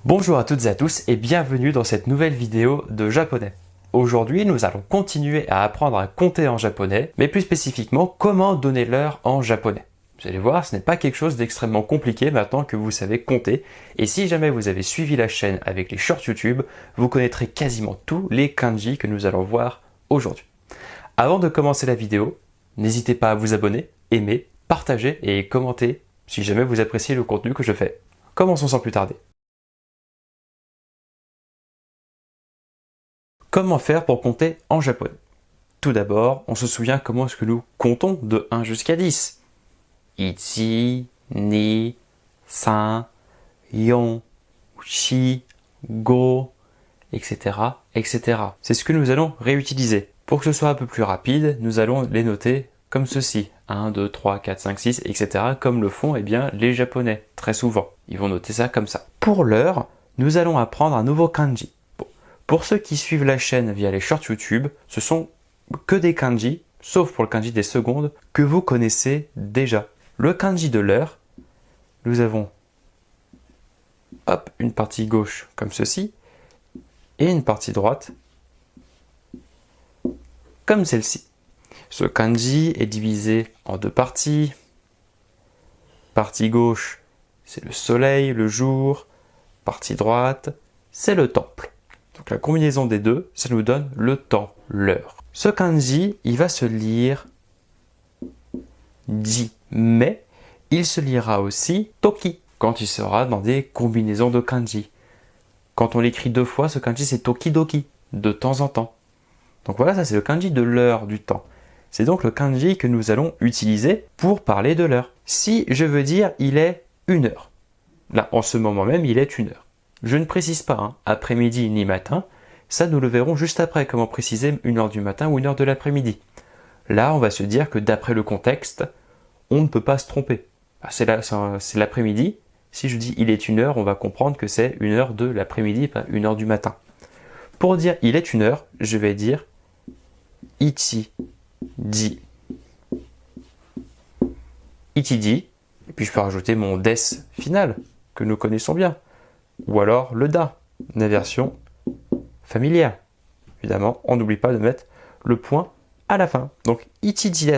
Bonjour à toutes et à tous et bienvenue dans cette nouvelle vidéo de japonais. Aujourd'hui, nous allons continuer à apprendre à compter en japonais, mais plus spécifiquement, comment donner l'heure en japonais. Vous allez voir, ce n'est pas quelque chose d'extrêmement compliqué maintenant que vous savez compter, et si jamais vous avez suivi la chaîne avec les shorts YouTube, vous connaîtrez quasiment tous les kanji que nous allons voir aujourd'hui. Avant de commencer la vidéo, n'hésitez pas à vous abonner, aimer, partager et commenter si jamais vous appréciez le contenu que je fais. Commençons sans plus tarder. Comment faire pour compter en japonais? Tout d'abord, on se souvient comment est-ce que nous comptons de 1 jusqu'à 10. Ichi, ni, san, yon, shi, go, etc., etc. C'est ce que nous allons réutiliser. Pour que ce soit un peu plus rapide, nous allons les noter comme ceci. 1, 2, 3, 4, 5, 6, etc. Comme le font les Japonais, très souvent. Ils vont noter ça comme ça. Pour l'heure, nous allons apprendre un nouveau kanji. Pour ceux qui suivent la chaîne via les shorts YouTube, ce sont que des kanji, sauf pour le kanji des secondes, que vous connaissez déjà. Le kanji de l'heure, nous avons une partie gauche comme ceci, et une partie droite comme celle-ci. Ce kanji est divisé en deux parties. Partie gauche, c'est le soleil, le jour. Partie droite, c'est le temple. Donc la combinaison des deux, ça nous donne le temps, l'heure. Ce kanji, il va se lire ji, mais il se lira aussi toki quand il sera dans des combinaisons de kanji. Quand on l'écrit deux fois, ce kanji c'est tokidoki, de temps en temps. Donc voilà, ça c'est le kanji de l'heure, du temps. C'est donc le kanji que nous allons utiliser pour parler de l'heure. Si je veux dire il est 1 heure, là en ce moment même il est 1 heure. Je ne précise pas après-midi ni matin, ça nous le verrons juste après, comment préciser 1 heure du matin ou 1 heure de l'après-midi. Là, on va se dire que d'après le contexte, on ne peut pas se tromper. C'est l'après-midi, si je dis il est 1 heure, on va comprendre que c'est 1 heure de l'après-midi, pas 1 heure du matin. Pour dire il est 1 heure, je vais dire ichi, ji. Ichi-ji, et puis je peux rajouter mon des final, que nous connaissons bien. Ou alors le da, la version familière. Évidemment, on n'oublie pas de mettre le point à la fin. Donc, ichi-ji des,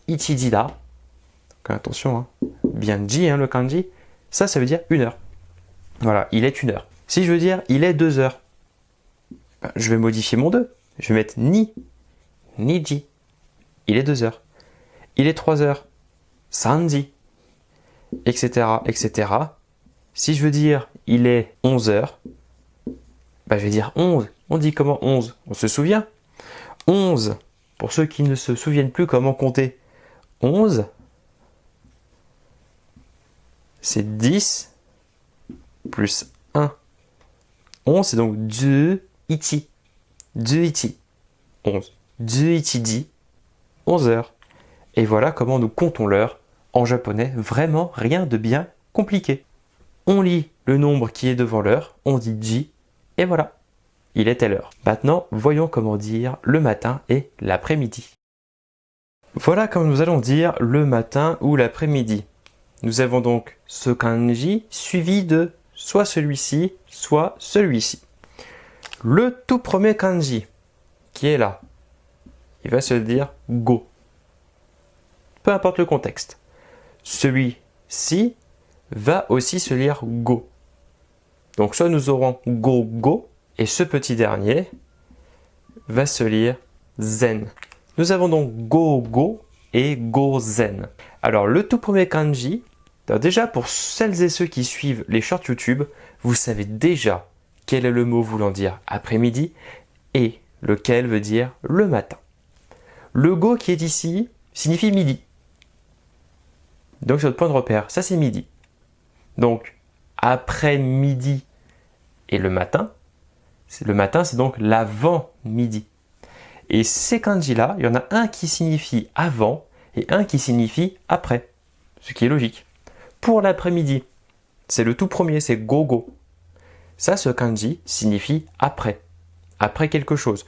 ichi-ji da. Donc, attention, bien ji, le kanji. Ça veut dire 1 heure. Voilà, il est 1 heure. Si je veux dire il est 2 heures, je vais modifier mon 2. Je vais mettre ni ji. Il est 2 heures. Il est 3 heures. Sanji. Etc., etc. Si je veux dire il est 11 heures, je vais dire 11. On dit comment 11? On se souvient? 11, pour ceux qui ne se souviennent plus comment compter, 11, c'est 10 plus 1. 11, c'est donc 2 ichi. 2 ichi. 11. 2 ichi-ji, 11 heures. Et voilà comment nous comptons l'heure en japonais. Vraiment rien de bien compliqué. On lit le nombre qui est devant l'heure, on dit ji, et voilà, il est telle heure. Maintenant, voyons comment dire le matin et l'après-midi. Voilà comme nous allons dire le matin ou l'après-midi. Nous avons donc ce kanji suivi de soit celui-ci, soit celui-ci. Le tout premier kanji, qui est là, il va se dire go. Peu importe le contexte. Celui-ci va aussi se lire go. Donc soit nous aurons go go, et ce petit dernier va se lire zen. Nous avons donc go go et go zen. Alors le tout premier kanji, déjà pour celles et ceux qui suivent les shorts YouTube, vous savez déjà quel est le mot voulant dire après-midi et lequel veut dire le matin. Le go qui est ici signifie midi. Donc c'est notre point de repère, ça c'est midi. Donc, après-midi et le matin c'est donc l'avant-midi. Et ces kanji-là, il y en a un qui signifie avant et un qui signifie après, ce qui est logique. Pour l'après-midi, c'est le tout premier, c'est go-go. Ça, ce kanji signifie après, après quelque chose.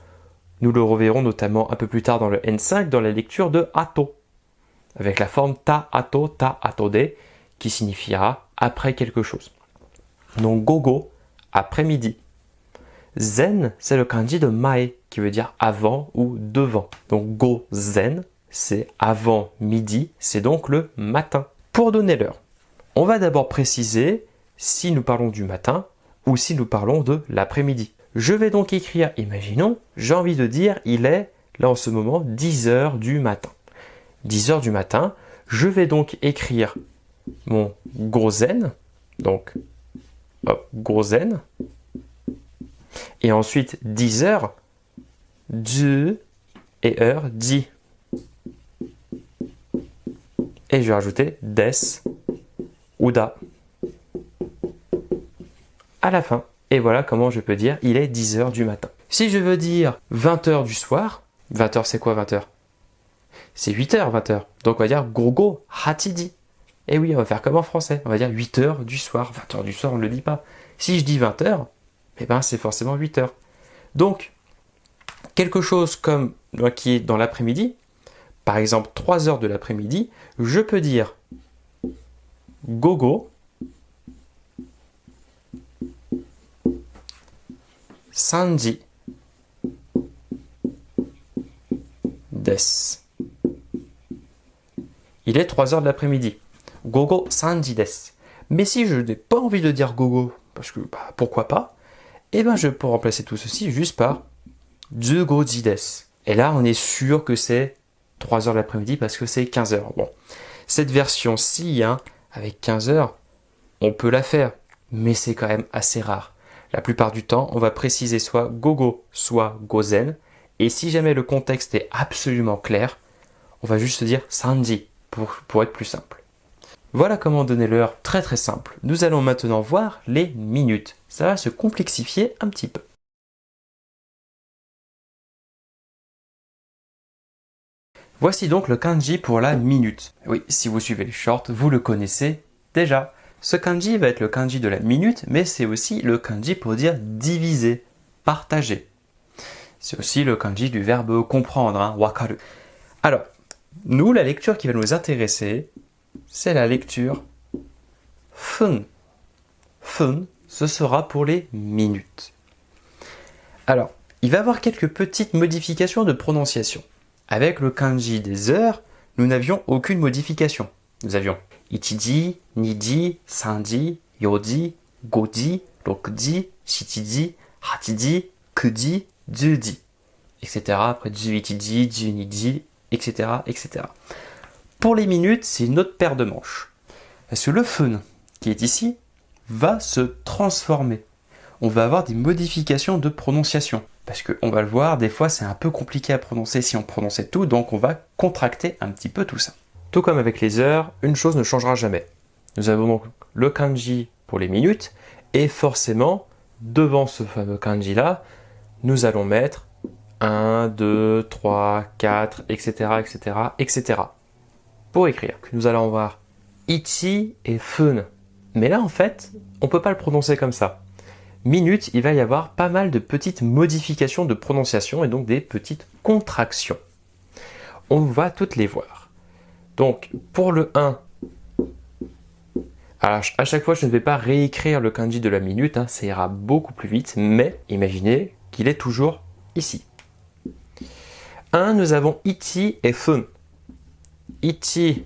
Nous le reverrons notamment un peu plus tard dans le N5, dans la lecture de ato, avec la forme ta ato de, qui signifiera après quelque chose. Donc gogo, après-midi. Zen, c'est le kanji de mae, qui veut dire avant ou devant. Donc go zen, c'est avant midi, c'est donc le matin. Pour donner l'heure, on va d'abord préciser si nous parlons du matin ou si nous parlons de l'après-midi. Je vais donc écrire, imaginons, j'ai envie de dire, il est, là en ce moment, 10 heures du matin. 10 heures du matin, je vais donc écrire mon gozen, donc hop, gozen, et ensuite 10 heures, du et heure, di. Et je vais rajouter des ou da à la fin. Et voilà comment je peux dire il est 10 heures du matin. Si je veux dire 20 heures du soir, 20 heures c'est quoi 20 heures? C'est 8 heures 20 heures. Donc on va dire gogo hachiji. Et oui, on va faire comme en français. On va dire 8 heures du soir. 20 heures du soir, on ne le dit pas. Si je dis 20 heures, eh ben c'est forcément 8 heures. Donc, quelque chose comme qui est dans l'après-midi, par exemple 3 heures de l'après-midi, je peux dire gogo sanji des. Il est 3 heures de l'après-midi. Gogo sanji des. Mais si je n'ai pas envie de dire gogo, parce que pourquoi pas, eh ben je peux remplacer tout ceci juste par jugoji des. Et là, on est sûr que c'est 3 heures de l'après-midi parce que c'est 15 heures. Bon, cette version-ci, avec 15 heures, on peut la faire, mais c'est quand même assez rare. La plupart du temps, on va préciser soit gogo, soit gozen. Et si jamais le contexte est absolument clair, on va juste dire sanji pour être plus simple. Voilà comment donner l'heure très très simple. Nous allons maintenant voir les minutes. Ça va se complexifier un petit peu. Voici donc le kanji pour la minute. Oui, si vous suivez les shorts, vous le connaissez déjà. Ce kanji va être le kanji de la minute, mais c'est aussi le kanji pour dire diviser, partager. C'est aussi le kanji du verbe comprendre, wakaru. Alors, nous, la lecture qui va nous intéresser, c'est la lecture fun. Fun, ce sera pour les minutes. Alors, il va y avoir quelques petites modifications de prononciation. Avec le kanji des heures, nous n'avions aucune modification. Nous avions ichiji, niji, sanji, yoji, goji, rokuji, shichiji, hachiji, kuji, juji, etc. Après juichiji, juniji, etc., etc. Pour les minutes, c'est une autre paire de manches. Parce que le fun, qui est ici, va se transformer. On va avoir des modifications de prononciation. Parce qu'on va le voir, des fois c'est un peu compliqué à prononcer si on prononçait tout, donc on va contracter un petit peu tout ça. Tout comme avec les heures, une chose ne changera jamais. Nous avons donc le kanji pour les minutes, et forcément, devant ce fameux kanji là, nous allons mettre 1, 2, 3, 4, etc., etc., etc. Pour écrire, nous allons voir ichi et fun. Mais là en fait, on ne peut pas le prononcer comme ça. Minute, il va y avoir pas mal de petites modifications de prononciation et donc des petites contractions. On va toutes les voir. Donc, pour le 1, alors, à chaque fois, je ne vais pas réécrire le kanji de la minute, ça ira beaucoup plus vite, mais imaginez qu'il est toujours ici. 1, nous avons ichi et fun. Ichi,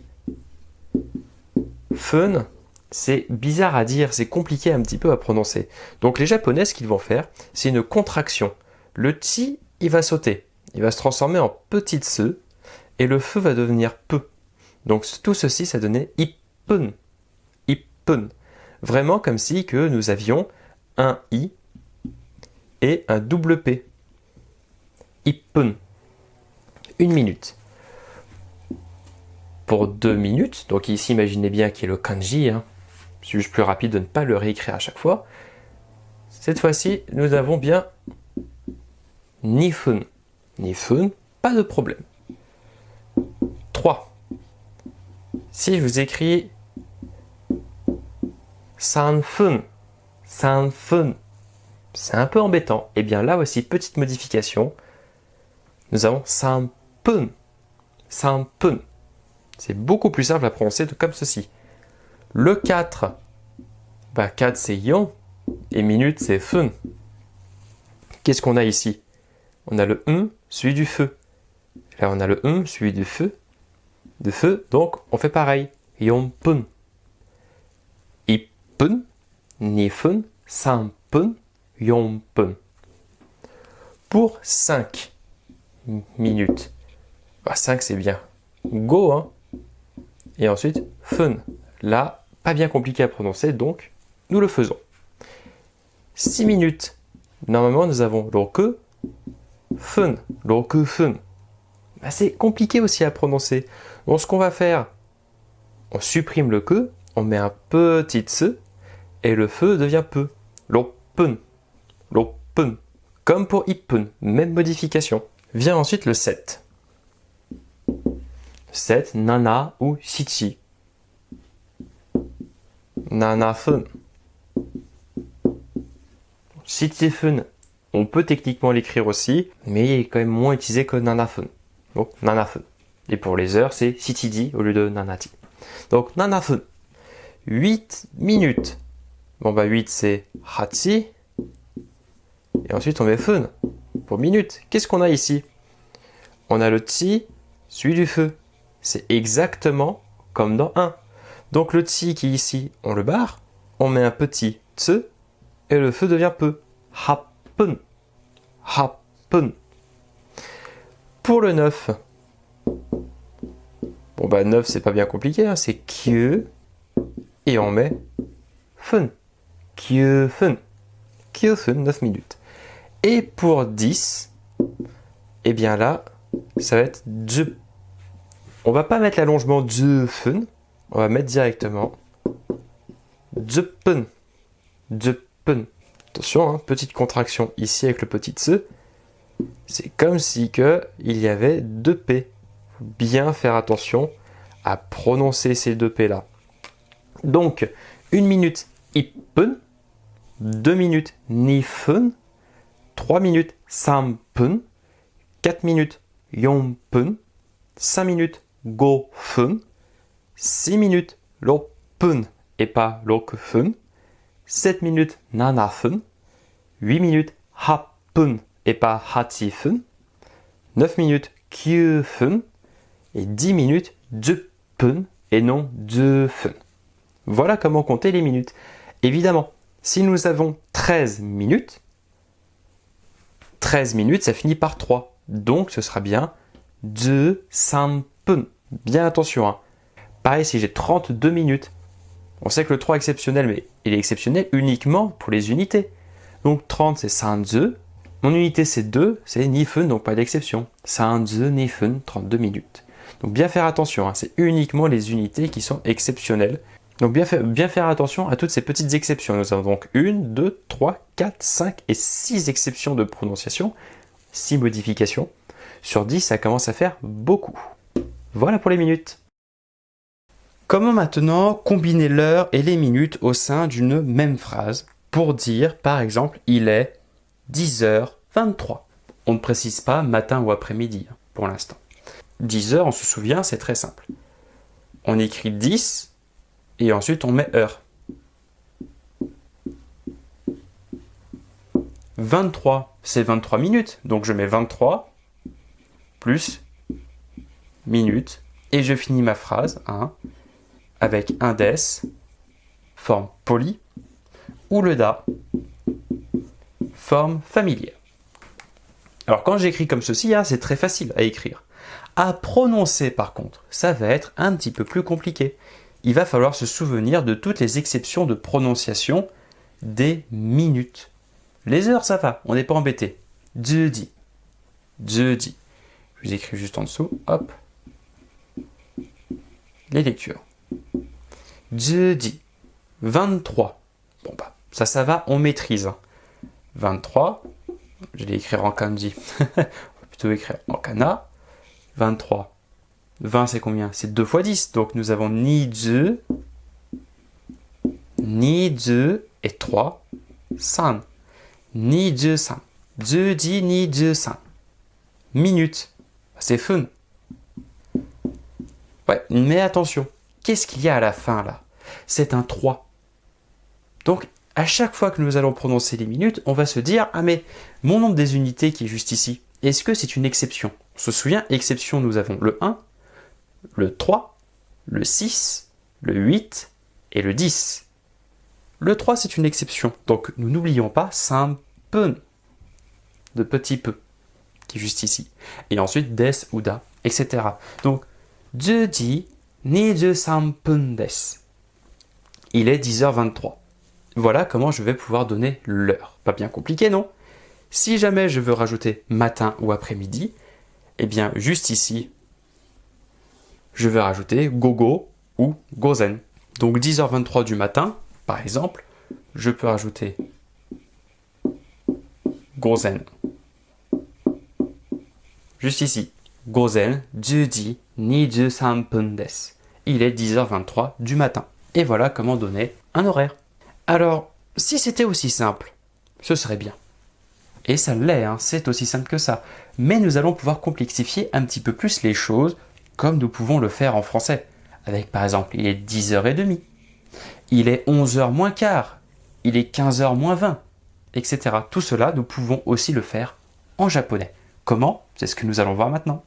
fun. C'est bizarre à dire, c'est compliqué un petit peu à prononcer. Donc les japonais, ce qu'ils vont faire, c'est une contraction. Le chi, il va sauter. Il va se transformer en petite se, et le feu va devenir peu. Donc tout ceci, ça donnait ippun. Ippun. Vraiment comme si que nous avions un i et un double p. Ippun. 1 minute. Pour 2 minutes, donc ici imaginez bien qu'il y ait le kanji, c'est juste plus rapide de ne pas le réécrire à chaque fois. Cette fois-ci, nous avons bien nifun. Nifun, pas de problème. 3. Si je vous écris sanfun, sanfun, c'est un peu embêtant. Et bien là aussi, petite modification. Nous avons sanpun, sanpun. C'est beaucoup plus simple à prononcer comme ceci. Le 4, 4 c'est yon, Et minute, c'est fun. Qu'est-ce qu'on a ici? On a le suivi du feu. Là, on a le suivi du feu. De feu, donc on fait pareil. 용분. 이쁜, 니분, 삼분, 용분. Pour 5 minutes. 5 c'est bien. Go, hein. Et ensuite, fun. Là, pas bien compliqué à prononcer, donc nous le faisons. 6 minutes. Normalement, nous avons 로크, fun. 로크, fun. C'est compliqué aussi à prononcer. Donc, ce qu'on va faire, on supprime le que, on met un petit se, et le feu devient peu. 로픈, 로픈. Comme pour ippen, même modification. Vient ensuite le 7. 7, nana ou sichi. Nana fun. Sichi fun. On peut techniquement l'écrire aussi, mais il est quand même moins utilisé que nana fun. Donc nana fun. Et pour les heures, c'est sichiji au lieu de nanati. Donc nana fun. 8 minutes. 8 c'est hachi. Et ensuite on met fun pour minutes. Qu'est-ce qu'on a ici? On a le chi, celui du feu. C'est exactement comme dans 1. Donc le chi qui est ici, on le barre, on met un petit tse, et le feu devient peu. Happen. Happen. Pour le 9, 9 c'est pas bien compliqué, hein, c'est kye, et on met fun. Kye fun. Kye fun, 9 minutes. Et pour 10, eh bien là, ça va être je. On va pas mettre l'allongement je fun, on va mettre directement jepen. Jepen. Attention, hein, petite contraction ici avec le petit se. C'est comme si il y avait 2 P. Faut bien faire attention à prononcer ces 2 P là. Donc, 1 minute ippen, 2 minutes nifen, 3 minutes sampen, 4 minutes yonpen, 5 minutes gofen, 6 minutes lopen et pas lokfen, 7 minutes nanafen, 8 minutes happen et pas hatifen, 9 minutes kyefen et 10 minutes jepen et non jefen. Voilà comment compter les minutes. Évidemment, si nous avons 13 minutes, ça finit par 3. Donc ce sera bien je sampen. Bien attention, hein. Pareil si j'ai 32 minutes. On sait que le 3 est exceptionnel, mais il est exceptionnel uniquement pour les unités. Donc 30 c'est sanze. Mon unité c'est 2, c'est nifen, donc pas d'exception. Sanze, nifen, 32 minutes. Donc bien faire attention, hein. C'est uniquement les unités qui sont exceptionnelles. Donc bien faire attention à toutes ces petites exceptions. Nous avons donc 1, 2, 3, 4, 5 et 6 exceptions de prononciation, 6 modifications. Sur 10, ça commence à faire beaucoup. Voilà pour les minutes. Comment maintenant combiner l'heure et les minutes au sein d'une même phrase pour dire, par exemple, il est 10h23. On ne précise pas matin ou après-midi pour l'instant. 10h, on se souvient, c'est très simple. On écrit 10 et ensuite on met heure. 23, c'est 23 minutes. Donc je mets 23 plus minutes et je finis ma phrase avec un des, forme polie, ou le da, forme familière. Alors quand j'écris comme ceci, c'est très facile à écrire. À prononcer par contre, ça va être un petit peu plus compliqué. Il va falloir se souvenir de toutes les exceptions de prononciation des minutes. Les heures, ça va, on n'est pas embêté. Jeudi. Je vous écris juste en dessous, hop. Les lectures. Jeudi. 23. Ça va, on maîtrise. 23, je vais écrire en kanji. On va plutôt écrire en kana. 23. 20, c'est combien? C'est 2 fois 10. Donc, nous avons ni 2 et 3, 5. Ni 2, 5. Jeudi, ni 2, 5. Minutes. C'est fun. Ouais, mais attention. Qu'est-ce qu'il y a à la fin, là? C'est un 3. Donc, à chaque fois que nous allons prononcer les minutes, on va se dire « Ah mais mon nombre des unités qui est juste ici, est-ce que c'est une exception ?» On se souvient, exception, nous avons le 1, le 3, le 6, le 8 et le 10. Le 3, c'est une exception, donc nous n'oublions pas sampen, de petit peu, qui est juste ici. Et ensuite des ou da, etc. Donc, 10시 23분 des. Il est 10h23. Voilà comment je vais pouvoir donner l'heure. Pas bien compliqué, non? Si jamais je veux rajouter matin ou après-midi, eh bien, juste ici, je vais rajouter gogo ou gozen. Donc, 10h23 du matin, par exemple, je peux rajouter gozen. Juste ici, gozen 10시 23분 des. Il est 10h23 du matin. Et voilà comment donner un horaire. Alors, si c'était aussi simple, ce serait bien. Et ça l'est, hein, c'est aussi simple que ça. Mais nous allons pouvoir complexifier un petit peu plus les choses, comme nous pouvons le faire en français. Avec par exemple, il est 10h30, il est 11h moins quart, il est 15h moins 20, etc. Tout cela, nous pouvons aussi le faire en japonais. Comment? C'est ce que nous allons voir maintenant.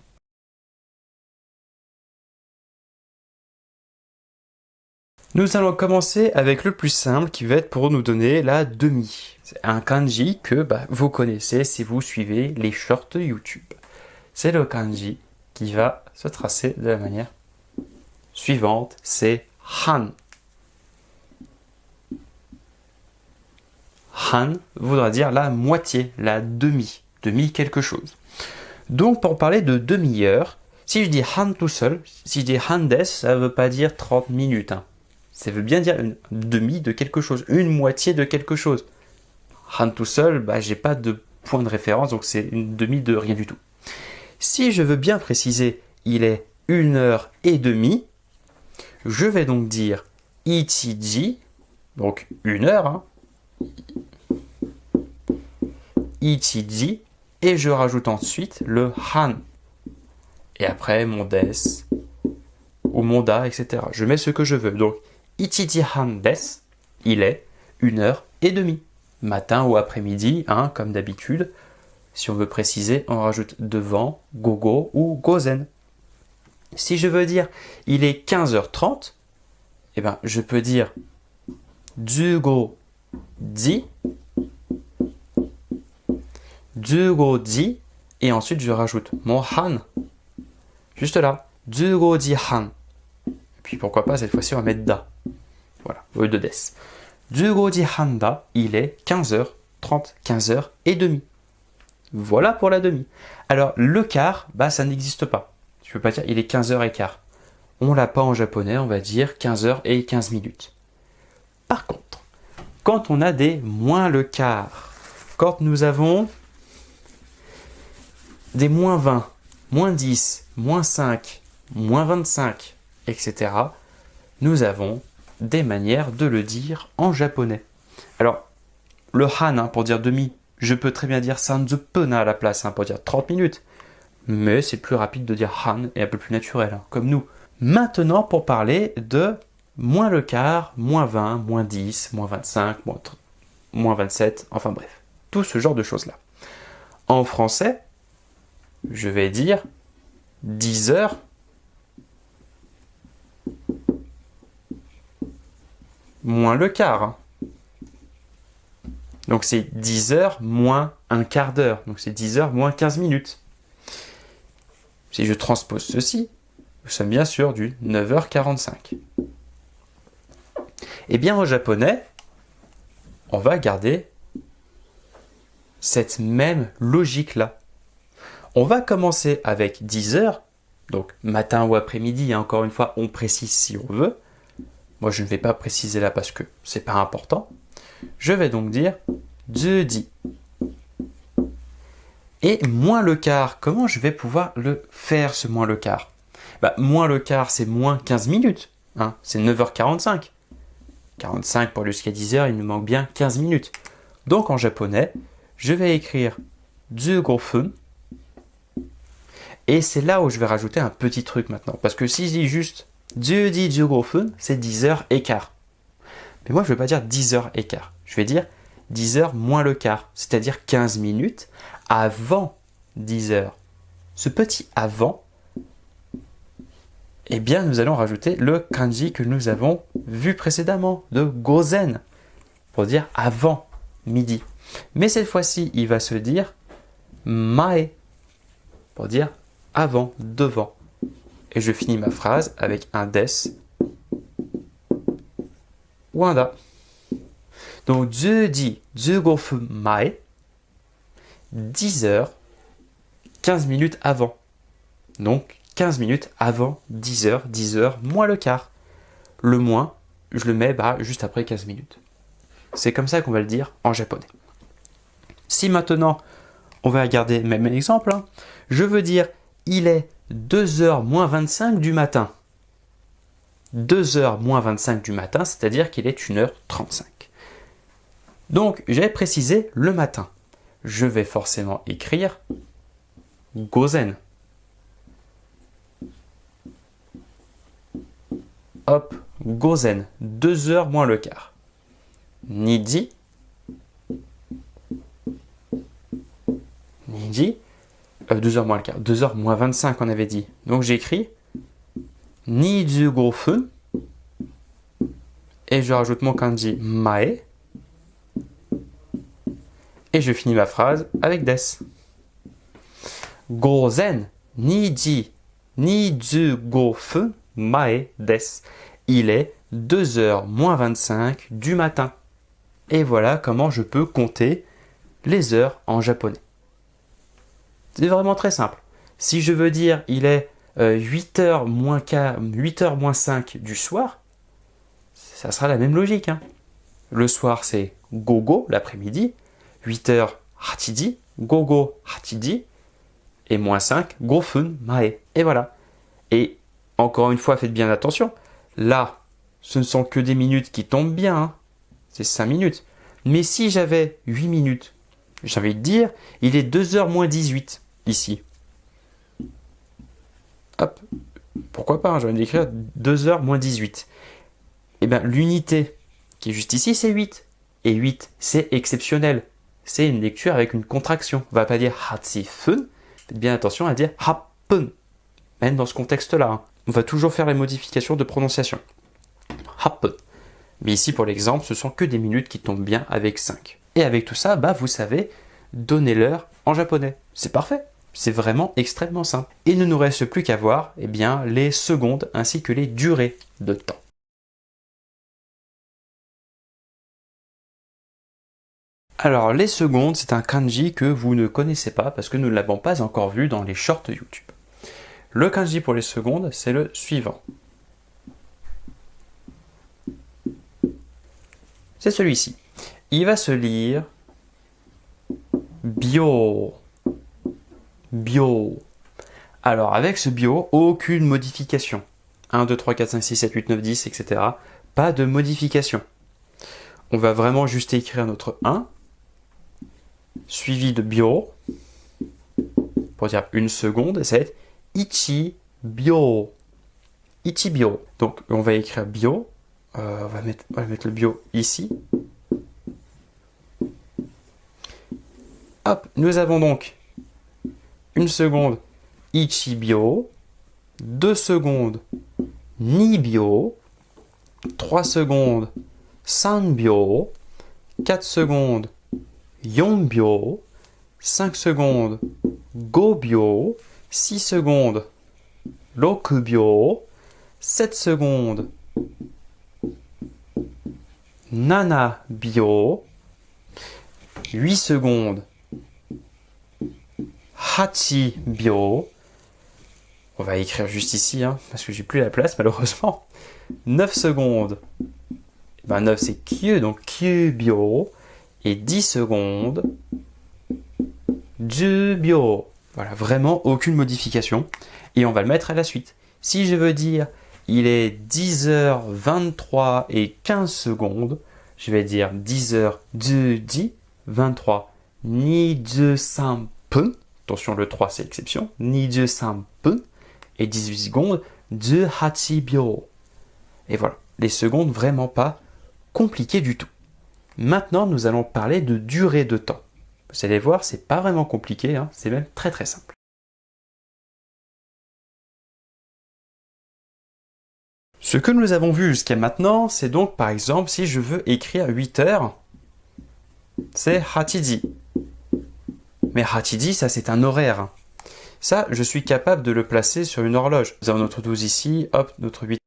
Nous allons commencer avec le plus simple qui va être pour nous donner la demi. C'est un kanji que vous connaissez si vous suivez les shorts YouTube. C'est le kanji qui va se tracer de la manière suivante, c'est han. Han voudra dire la moitié, la demi, demi quelque chose. Donc pour parler de demi-heure, si je dis han tout seul, si je dis han des, ça ne veut pas dire 30 minutes. Hein. Ça veut bien dire une demi de quelque chose, une moitié de quelque chose. Han tout seul, j'ai pas de point de référence, donc c'est une demi de rien du tout. Si je veux bien préciser, il est 1h30, je vais donc dire ichiji, donc 1 heure, hein. Ichiji, et je rajoute ensuite le han. Et après mon des, ou mon da, etc. Je mets ce que je veux. Donc, ichiji han des, il est 1h30. Matin ou après-midi, hein, comme d'habitude. Si on veut préciser, on rajoute devant gogo ou gozen. Si je veux dire il est 15h30, eh ben, je peux dire jugo-ji, jugo-ji, et ensuite je rajoute mon han. Juste là, jugo-ji han. Puis pourquoi pas, cette fois-ci, on va mettre da. Voilà, au lieu de des. Jugoji handa, il est 15h30, 15h30. Voilà pour la demi. Alors, le quart, ça n'existe pas. Je ne peux pas dire il est 15h15. On l'a pas en japonais, on va dire 15h15. Par contre, quand on a des moins le quart, quand nous avons des moins 20, moins 10, moins 5, moins 25, etc., nous avons des manières de le dire en japonais. Alors, le han, pour dire demi, je peux très bien dire sanzupena à la place, pour dire 30 minutes. Mais c'est plus rapide de dire han et un peu plus naturel, comme nous. Maintenant, pour parler de moins le quart, moins 20, moins 10, moins 25, moins 27, enfin bref. Tout ce genre de choses-là. En français, je vais dire 10 heures moins le quart. Donc c'est 10 heures moins un quart d'heure. Donc c'est 10 heures moins 15 minutes. Si je transpose ceci, nous sommes bien sûr du 9h45. Et bien au japonais, on va garder cette même logique-là. On va commencer avec 10 heures, donc matin ou après-midi, encore une fois, on précise si on veut. Moi, je ne vais pas préciser là parce que c'est pas important. Je vais donc dire jeudi. Et moins le quart, comment je vais pouvoir le faire ce moins le quart? Moins le quart, c'est moins 15 minutes. Hein, c'est 9h45. 45 pour jusqu'à 10h, il nous manque bien 15 minutes. Donc en japonais, je vais écrire 15 Et c'est là où je vais rajouter un petit truc maintenant. Parce que si je dis juste jeudi 15, c'est 10h15. Mais moi, je ne veux pas dire 10h15. Je vais dire 10 heures moins le quart, c'est-à-dire 15 minutes avant 10 heures. Ce petit avant, eh bien, nous allons rajouter le kanji que nous avons vu précédemment, de gozen, pour dire avant midi. Mais cette fois-ci, il va se dire mae, pour dire avant, devant. Et je finis ma phrase avec un des ou un da. Donc, 10時15分前, 10 heures, 15 minutes avant. Donc, 15 minutes avant 10 heures moins le quart. Le moins, je le mets juste après 15 minutes. C'est comme ça qu'on va le dire en japonais. Si maintenant, on va regarder le même exemple, je veux dire, il est 2h moins 25 du matin. 2h moins 25 du matin, c'est-à-dire qu'il est 1h35. Donc, j'ai précisé le matin. Je vais forcément écrire gozen. Hop, gozen, 2 heures moins le quart. Niji, 2 heures moins le quart, 2 heures moins 25 on avait dit. Donc j'écris 25 分, et je rajoute mon kanji mae, et je finis ma phrase avec des. Gozen, 25 分 mae des. Il est 2 heures moins 25 du matin. Et voilà comment je peux compter les heures en japonais. C'est vraiment très simple. Si je veux dire il est 8 heures moins 5 du soir, ça sera la même logique. Le soir c'est gogo, l'après-midi, 8 heures hachiji, gogo hachiji, et moins 5, gofun mae. Et voilà. Et encore une fois, faites bien attention. Là, ce ne sont que des minutes qui tombent bien. C'est 5 minutes. Mais si j'avais 8 minutes, j'ai envie de dire, il est 2 heures moins 18 ici. Hop. Pourquoi pas, j'ai envie d'écrire 2 heures moins 18. Eh bien, l'unité qui est juste ici, c'est 8. Et 8, c'est exceptionnel. C'est une lecture avec une contraction. On ne va pas dire hatsifun. Faites bien attention à dire happen. Même dans ce contexte-là. On va toujours faire les modifications de prononciation. Happen. Mais ici, pour l'exemple, ce sont que des minutes qui tombent bien avec 5. Et avec tout ça, vous savez donner l'heure en japonais. C'est parfait. C'est vraiment extrêmement simple. Et il ne nous reste plus qu'à voir les secondes ainsi que les durées de temps. Alors, les secondes, c'est un kanji que vous ne connaissez pas parce que nous ne l'avons pas encore vu dans les shorts YouTube. Le kanji pour les secondes, c'est le suivant. C'est celui-ci. Il va se lire bio. Bio. Alors, avec ce bio, aucune modification. 1, 2, 3, 4, 5, 6, 7, 8, 9, 10, etc. Pas de modification. On va vraiment juste écrire notre 1, suivi de bio, pour dire une seconde, et ça va être ichi bio. Ichi bio. Donc, on va écrire bio. On va mettre le bio ici. Hop, nous avons donc une seconde ichi bio, 2 secondes ni bio, 3 secondes san bio, 4 secondes yon bio, 5 secondes go bio, 6 secondes roku bio, 7 secondes nana bio, 8 secondes hachi bio. On va écrire juste ici, parce que j'ai plus la place malheureusement. 9 secondes. 9 c'est kyu, donc kyu bio. Et 10 secondes ju bio. Voilà, vraiment aucune modification. Et on va le mettre à la suite. Si je veux dire il est 10h23 et 15 secondes, je vais dire 10h du 23 ni de 5 pun. Attention, le 3 c'est exception. Ni de 5 pun. Et 18 secondes de hachi bio. Et voilà, les secondes vraiment pas compliquées du tout. Maintenant, nous allons parler de durée de temps. Vous allez voir, c'est pas vraiment compliqué, hein, c'est même très très simple. Ce que nous avons vu jusqu'à maintenant, c'est donc par exemple si je veux écrire 8 heures, c'est hachiji. Mais hachiji, ça c'est un horaire. Ça, je suis capable de le placer sur une horloge. Nous avons notre 12 ici, hop, notre 8.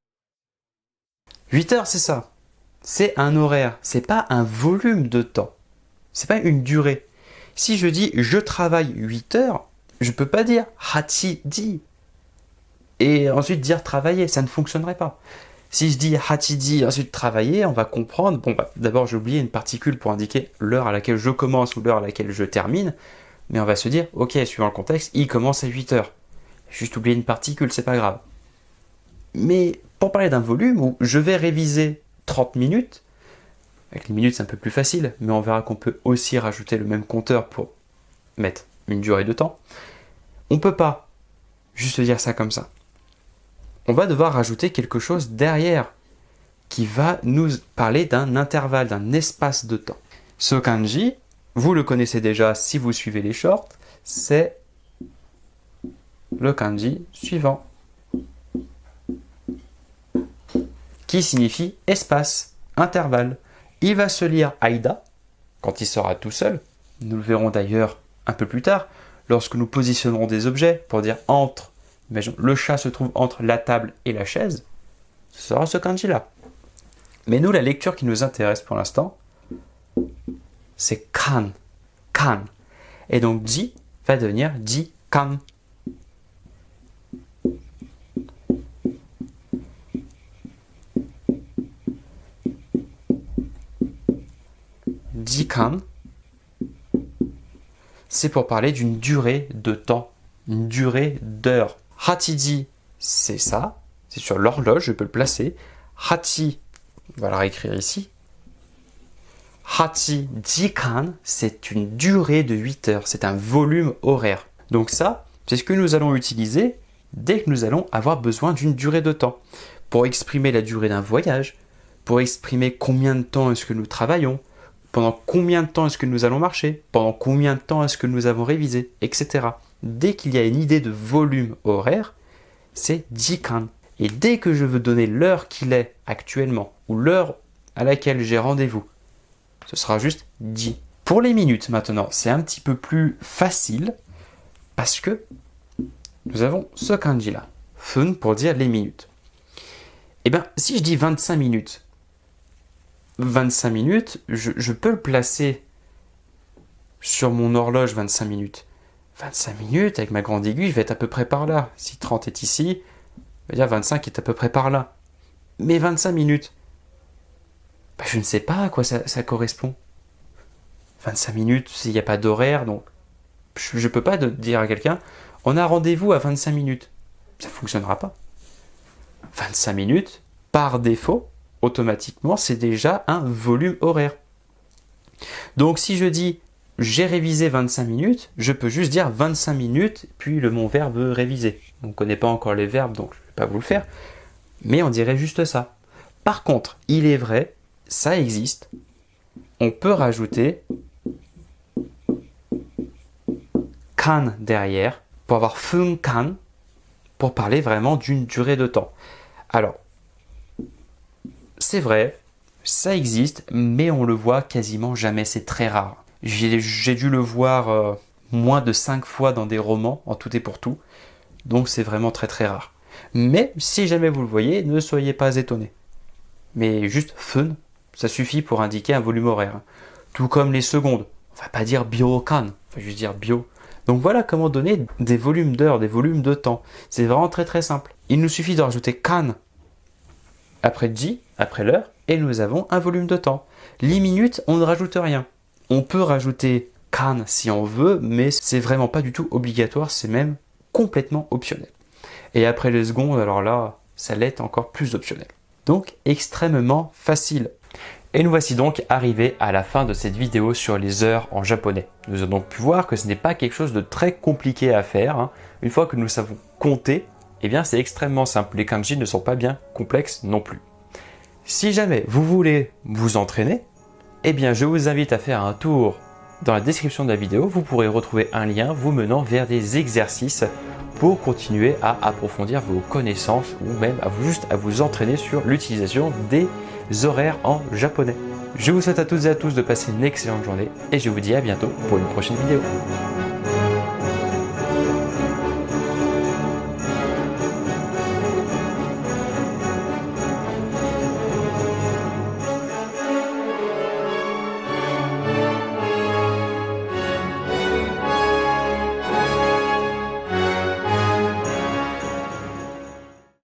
8 heures, c'est ça. C'est un horaire, c'est pas un volume de temps. C'est pas une durée. Si je dis je travaille 8 heures, je peux pas dire hachiji et ensuite dire travailler, ça ne fonctionnerait pas. Si je dis hachiji et ensuite travailler, on va comprendre, bon bah, d'abord j'ai oublié une particule pour indiquer l'heure à laquelle je commence ou l'heure à laquelle je termine, mais on va se dire, ok, suivant le contexte, il commence à 8 heures. Juste oublier une particule, c'est pas grave. Mais pour parler d'un volume où je vais réviser 30 minutes, avec les minutes c'est un peu plus facile, mais on verra qu'on peut aussi rajouter le même compteur pour mettre une durée de temps. On peut pas juste dire ça comme ça. On va devoir rajouter quelque chose derrière qui va nous parler d'un intervalle, d'un espace de temps. Ce kanji, vous le connaissez déjà si vous suivez les shorts, c'est le kanji suivant, qui signifie espace, intervalle. Il va se lire Aida quand il sera tout seul. Nous le verrons d'ailleurs un peu plus tard, lorsque nous positionnerons des objets pour dire entre. Imaginons, le chat se trouve entre la table et la chaise. Ce sera ce kanji-là. Mais nous, la lecture qui nous intéresse pour l'instant, c'est kan. Kan. Et donc ji va devenir ji kan. Jikan, c'est pour parler d'une durée de temps, une durée d'heure. Hachiji, c'est ça, c'est sur l'horloge, je peux le placer. Hachi, on va la réécrire ici. Hachi jikan, c'est une durée de 8 heures, c'est un volume horaire. Donc ça, c'est ce que nous allons utiliser dès que nous allons avoir besoin d'une durée de temps. Pour exprimer la durée d'un voyage, pour exprimer combien de temps est-ce que nous travaillons, pendant combien de temps est-ce que nous allons marcher, pendant combien de temps est-ce que nous avons révisé, etc. Dès qu'il y a une idée de volume horaire, c'est jikan. Et dès que je veux donner l'heure qu'il est actuellement, ou l'heure à laquelle j'ai rendez-vous, ce sera juste ji. Pour les minutes maintenant, c'est un petit peu plus facile, parce que nous avons ce kanji là, fun pour dire les minutes. Et bien, si je dis 25 minutes, 25 minutes, je peux le placer sur mon horloge 25 minutes. 25 minutes, avec ma grande aiguille, je vais être à peu près par là. Si 30 est ici, on va dire 25 est à peu près par là. Mais 25 minutes, bah, je ne sais pas à quoi ça correspond. 25 minutes, s'il n'y a pas d'horaire, donc je ne peux pas dire à quelqu'un, on a rendez-vous à 25 minutes. Ça ne fonctionnera pas. 25 minutes, par défaut, automatiquement, c'est déjà un volume horaire. Donc si je dis j'ai révisé 25 minutes, je peux juste dire 25 minutes, puis mon verbe réviser. On ne connaît pas encore les verbes, donc je ne vais pas vous le faire, mais on dirait juste ça. Par contre, il est vrai, ça existe, on peut rajouter kan derrière, pour avoir fun kan, pour parler vraiment d'une durée de temps. Alors, c'est vrai, ça existe, mais on le voit quasiment jamais, c'est très rare. J'ai dû le voir moins de 5 fois dans des romans, en tout et pour tout, donc c'est vraiment très très rare. Mais si jamais vous le voyez, ne soyez pas étonnés. Mais juste fun, ça suffit pour indiquer un volume horaire. Tout comme les secondes, on va pas dire biokan, on va juste dire bio. Donc voilà comment donner des volumes d'heures, des volumes de temps. C'est vraiment très très simple. Il nous suffit de rajouter kan après ji, après l'heure, et nous avons un volume de temps. Les minutes, on ne rajoute rien. On peut rajouter kan si on veut, mais c'est vraiment pas du tout obligatoire, c'est même complètement optionnel. Et après les secondes, alors là, ça l'est encore plus optionnel. Donc extrêmement facile. Et nous voici donc arrivés à la fin de cette vidéo sur les heures en japonais. Nous avons donc pu voir que ce n'est pas quelque chose de très compliqué à faire. Une fois que nous savons compter, eh bien c'est extrêmement simple. Les kanji ne sont pas bien complexes non plus. Si jamais vous voulez vous entraîner, eh bien je vous invite à faire un tour dans la description de la vidéo. Vous pourrez retrouver un lien vous menant vers des exercices pour continuer à approfondir vos connaissances ou même à vous entraîner sur l'utilisation des horaires en japonais. Je vous souhaite à toutes et à tous de passer une excellente journée et je vous dis à bientôt pour une prochaine vidéo.